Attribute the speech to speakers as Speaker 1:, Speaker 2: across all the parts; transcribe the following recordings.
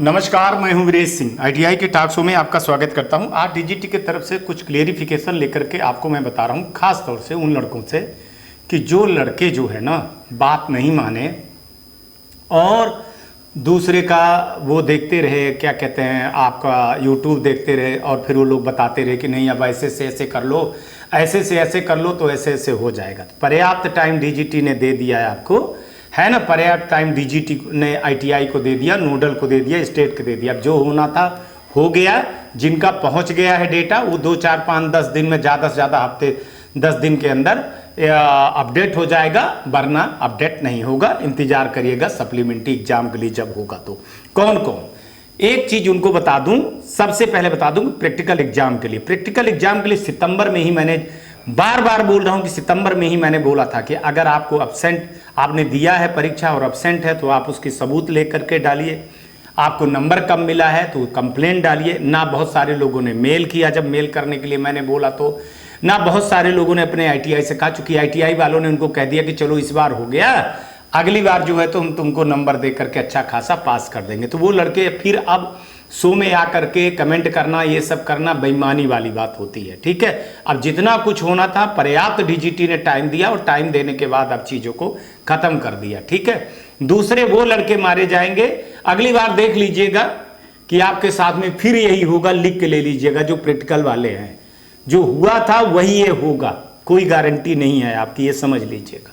Speaker 1: नमस्कार, मैं हूं वीरेश सिंह। आईटीआई के टॉक शो में आपका स्वागत करता हूं। आज डीजीटी की तरफ से कुछ क्लेरिफिकेशन लेकर के आपको मैं बता रहा हूं, खास तौर से उन लड़कों से कि जो लड़के जो है ना बात नहीं माने और दूसरे का वो देखते रहे, क्या कहते हैं, आपका यूट्यूब देखते रहे और फिर वो लोग बताते रहे कि नहीं अब ऐसे से ऐसे कर लो, ऐसे से ऐसे कर लो तो ऐसे ऐसे हो जाएगा। तो पर्याप्त टाइम डीजीटी ने दे दिया है आपको, है ना। पर्याप्त टाइम डीजीटी ने आईटीआई को दे दिया, नोडल को दे दिया, स्टेट को दे दिया। अब जो होना था हो गया। जिनका पहुंच गया है डेटा वो 2, 4, 5, 10 दिन में, ज़्यादा से ज़्यादा हफ्ते 10 दिन के अंदर अपडेट हो जाएगा, वरना अपडेट नहीं होगा। इंतजार करिएगा सप्लीमेंट्री एग्जाम के लिए जब होगा तो। कौन कौन, एक चीज उनको बता दूं, सबसे पहले बता दूं प्रैक्टिकल एग्जाम के लिए सितंबर में ही, मैंने बार बार बोल रहा हूं कि सितंबर में ही मैंने बोला था कि अगर आपको अब्सेंट आपने दिया है परीक्षा और अब्सेंट है तो आप उसकी सबूत लेकर के डालिए। आपको नंबर कम मिला है तो कंप्लेंट डालिए। ना बहुत सारे लोगों ने मेल किया, जब मेल करने के लिए मैंने बोला तो ना बहुत सारे लोगों ने अपने आईटीआई से कहा, चूंकि आईटीआई वालों ने उनको कह दिया कि चलो इस बार हो गया, अगली बार जो है तो हम तुमको नंबर दे करके अच्छा खासा पास कर देंगे। तो वो लड़के फिर अब शो में आकर के कमेंट करना, ये सब करना बेईमानी वाली बात होती है। ठीक है, अब जितना कुछ होना था पर्याप्त डीजीटी ने टाइम दिया और टाइम देने के बाद अब चीजों को खत्म कर दिया। ठीक है, दूसरे वो लड़के मारे जाएंगे। अगली बार देख लीजिएगा कि आपके साथ में फिर यही होगा, लिख के ले लीजिएगा। जो प्रैक्टिकल वाले हैं, जो हुआ था वही ये होगा, कोई गारंटी नहीं है आपकी, ये समझ लीजिएगा।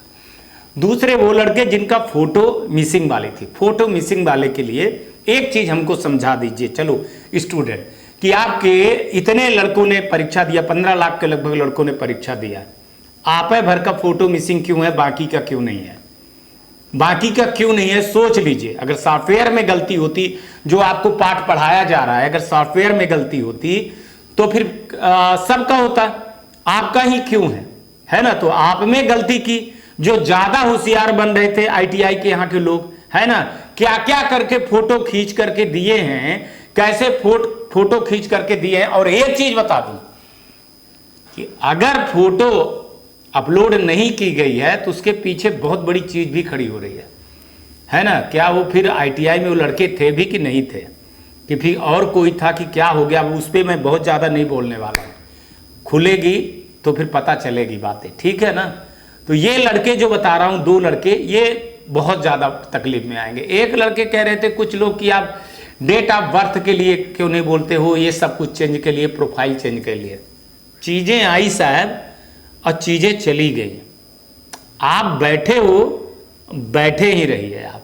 Speaker 1: दूसरे वो लड़के जिनका फोटो मिसिंग वाले थी, फोटो मिसिंग वाले के लिए एक चीज हमको समझा दीजिए, चलो स्टूडेंट, कि आपके इतने लड़कों ने परीक्षा दिया, 15 लाख के लगभग लड़कों ने परीक्षा दिया, आप भर का फोटो मिसिंग क्यों है, बाकी का क्यों नहीं है? बाकी का क्यों नहीं है सोच लीजिए। अगर सॉफ्टवेयर में गलती होती, जो आपको पाठ पढ़ाया जा रहा है, अगर सॉफ्टवेयर में गलती होती तो फिर सबका होता, आपका ही क्यों है ना। तो आप में गलती की। जो ज्यादा होशियार बन रहे थे आईटीआई के यहाँ के लोग, है ना, क्या क्या करके फोटो खींच करके दिए हैं, कैसे फोटो खींच करके दिए हैं। और एक चीज बता दूं कि अगर फोटो अपलोड नहीं की गई है तो उसके पीछे बहुत बड़ी चीज भी खड़ी हो रही है ना। क्या वो फिर आईटीआई में वो लड़के थे भी कि नहीं थे, कि फिर और कोई था, कि क्या हो गया, उस पर मैं बहुत ज़्यादा नहीं बोलने वाला हूँ। खुलेगी तो फिर पता चलेगी बातें, ठीक है ना। तो ये लड़के जो बता रहा हूँ, 2 लड़के, ये बहुत ज़्यादा तकलीफ में आएंगे। एक लड़के कह रहे थे कुछ लोग कि आप डेट ऑफ बर्थ के लिए क्यों नहीं बोलते हो, ये सब कुछ चेंज के लिए, प्रोफाइल चेंज के लिए। चीज़ें आई साहब और चीज़ें चली गई। आप बैठे हो, बैठे ही रहिए। आप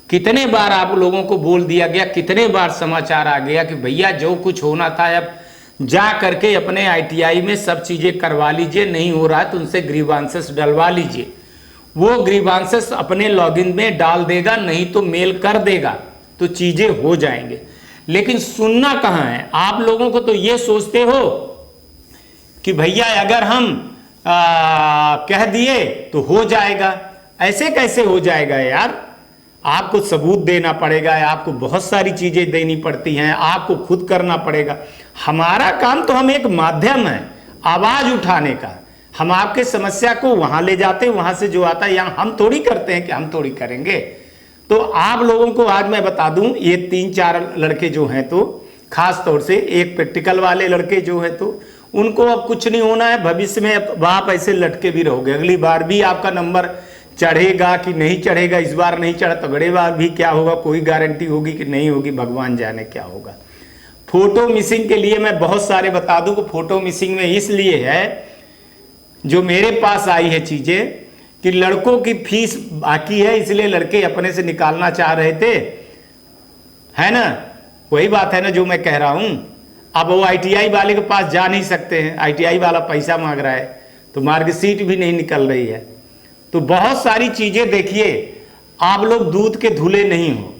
Speaker 1: कितने बार आप लोगों को बोल दिया गया, कितने बार समाचार आ गया कि भैया जो कुछ होना था अब जा करके अपने आईटीआई में सब चीजें करवा लीजिए, नहीं हो रहा है तो उनसे ग्रीवांसेस डलवा लीजिए। वो ग्रीवांसेस अपने लॉगिन में डाल देगा, नहीं तो मेल कर देगा, तो चीजें हो जाएंगे। लेकिन सुनना कहाँ है आप लोगों को। तो ये सोचते हो कि भैया अगर हम कह दिए तो हो जाएगा। ऐसे कैसे हो जाएगा यार, आपको सबूत देना पड़ेगा, आपको बहुत सारी चीजें देनी पड़ती हैं, आपको खुद करना पड़ेगा। हमारा काम तो, हम एक माध्यम है आवाज उठाने का। हम आपके समस्या को वहां ले जाते हैं, वहां से जो आता है यहाँ हम थोड़ी करते हैं कि हम थोड़ी करेंगे। तो आप लोगों को आज मैं बता दूं, ये 3-4 लड़के जो हैं, तो खास तौर से एक प्रैक्टिकल वाले लड़के जो है, तो उनको अब कुछ नहीं होना है। भविष्य में आप ऐसे लटके भी रहोगे। अगली बार भी आपका नंबर चढ़ेगा कि नहीं चढ़ेगा, इस बार नहीं चढ़ा तो अगले बार भी क्या होगा, कोई गारंटी होगी कि नहीं होगी, भगवान जाने क्या होगा। फोटो मिसिंग के लिए मैं बहुत सारे बता दूं कि फोटो मिसिंग में इसलिए है, जो मेरे पास आई है चीजें, कि लड़कों की फीस बाकी है, इसलिए लड़के अपने से निकालना चाह रहे थे, है ना। वही बात है ना जो मैं कह रहा हूं। अब वो आईटीआई वाले के पास जा नहीं सकते हैं, आईटीआई वाला पैसा मांग रहा है, तो मार्कशीट भी नहीं निकल रही है। तो बहुत सारी चीजें देखिए। आप लोग दूध के धुले नहीं हो,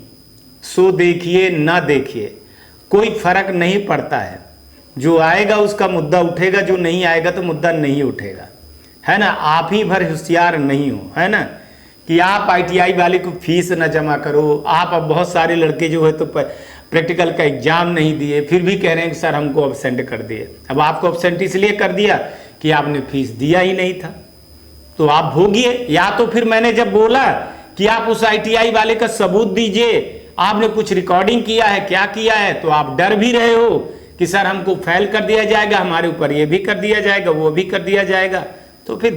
Speaker 1: सो देखिए ना देखिए, कोई फर्क नहीं पड़ता है। जो आएगा उसका मुद्दा उठेगा, जो नहीं आएगा तो मुद्दा नहीं उठेगा, है ना। आप ही भर होशियार नहीं हो, है ना, कि आप आईटीआई वाले को फीस न जमा करो। आप अब बहुत सारे लड़के जो है तो प्रैक्टिकल का एग्जाम नहीं दिए, फिर भी कह रहे हैं कि सर हमको अब्सेंट कर दिए। अब आपको अब्सेंट इसलिए कर दिया कि आपने फीस दिया ही नहीं था, तो आप भोगिए। या तो फिर मैंने जब बोला कि आप उस आईटीआई वाले का सबूत दीजिए, आपने कुछ रिकॉर्डिंग किया है, क्या किया है, तो आप डर भी रहे हो कि सर हमको फेल कर दिया जाएगा, हमारे ऊपर ये भी कर दिया जाएगा, वो भी कर दिया जाएगा, तो फिर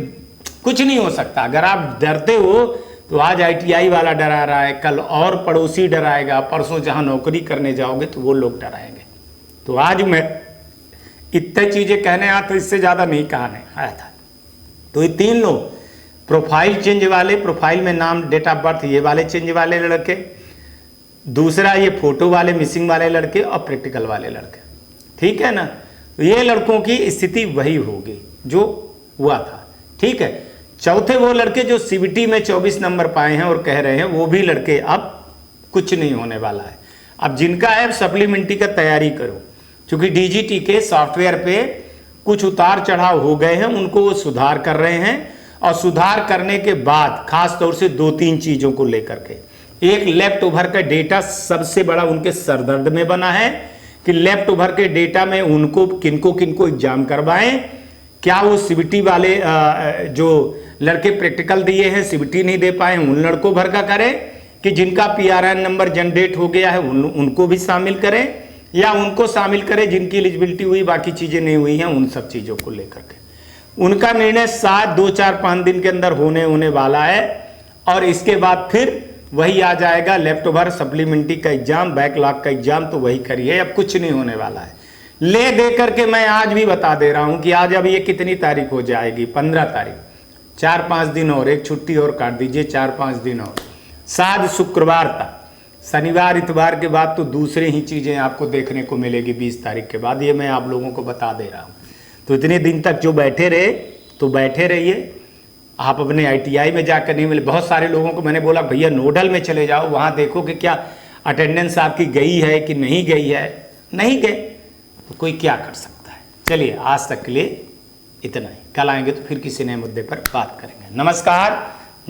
Speaker 1: कुछ नहीं हो सकता। अगर आप डरते हो तो आज ITI वाला डरा रहा है, कल और पड़ोसी डराएगा, परसों जहां नौकरी करने जाओगे तो वो लोग डराएंगे। तो आज मैं इतने चीजें कहने आया तो इससे ज्यादा नहीं कहने आया था। तो ये 3 लोग प्रोफाइल चेंज वाले, प्रोफाइल में नाम, डेट ऑफ बर्थ ये वाले चेंज वाले लड़के, दूसरा ये फोटो वाले मिसिंग वाले लड़के, और प्रैक्टिकल वाले लड़के, ठीक है ना। तो ये लड़कों की स्थिति वही होगी जो हुआ था, ठीक है। चौथे वो लड़के जो CBT में 24 नंबर पाए हैं और कह रहे हैं, वो भी लड़के अब कुछ नहीं होने वाला है। अब जिनका है सप्लीमेंट्री का तैयारी करो, क्योंकि DGT के सॉफ्टवेयर पे कुछ उतार चढ़ाव हो गए हैं, उनको वो सुधार कर रहे हैं। और सुधार करने के बाद खास तौर से 2-3 चीजों को लेकर के, एक लेफ्ट ओवर का डेटा सबसे बड़ा उनके सरदर्द में बना है कि लेफ्ट ओवर के डेटा में उनको किनको किनको एग्जाम करवाएं, क्या वो CBT वाले जो लड़के प्रैक्टिकल दिए हैं CBT नहीं दे पाए उन लड़कों भर का करें, कि जिनका PRN नंबर जनरेट हो गया है उनको भी शामिल करें, या उनको शामिल करें जिनकी एलिजिबिलिटी हुई बाकी चीजें नहीं हुई हैं, उन सब चीजों को लेकर के उनका निर्णय 2-4-5 दिन के अंदर होने वाला है। और इसके बाद फिर वही आ जाएगा लेफ्ट ओवर सप्लीमेंट्री का एग्जाम, बैकलॉग का एग्जाम, तो वही करिए, अब कुछ नहीं होने वाला है। ले दे करके मैं आज भी बता दे रहा हूं कि आज अब ये कितनी तारीख हो जाएगी, 15 तारीख, 4-5 दिन और, एक छुट्टी और काट दीजिए, 4-5 दिन और, शायद शुक्रवार तक, शनिवार इतवार के बाद तो दूसरे ही चीजें आपको देखने को मिलेगी 20 तारीख के बाद, ये मैं आप लोगों को बता दे रहा हूं। तो इतने दिन तक जो बैठे रहे तो बैठे रहिए, आप अपने ITI में जाकर नहीं मिले। बहुत सारे लोगों को मैंने बोला भैया नोडल में चले जाओ, वहां देखो कि क्या अटेंडेंस आपकी गई है कि नहीं गई है, नहीं गए तो कोई क्या कर सकता है। चलिए आज तक के लिए इतना ही, कल आएंगे तो फिर किसी नए मुद्दे पर बात करेंगे। नमस्कार,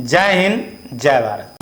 Speaker 1: जय हिंद, जय भारत।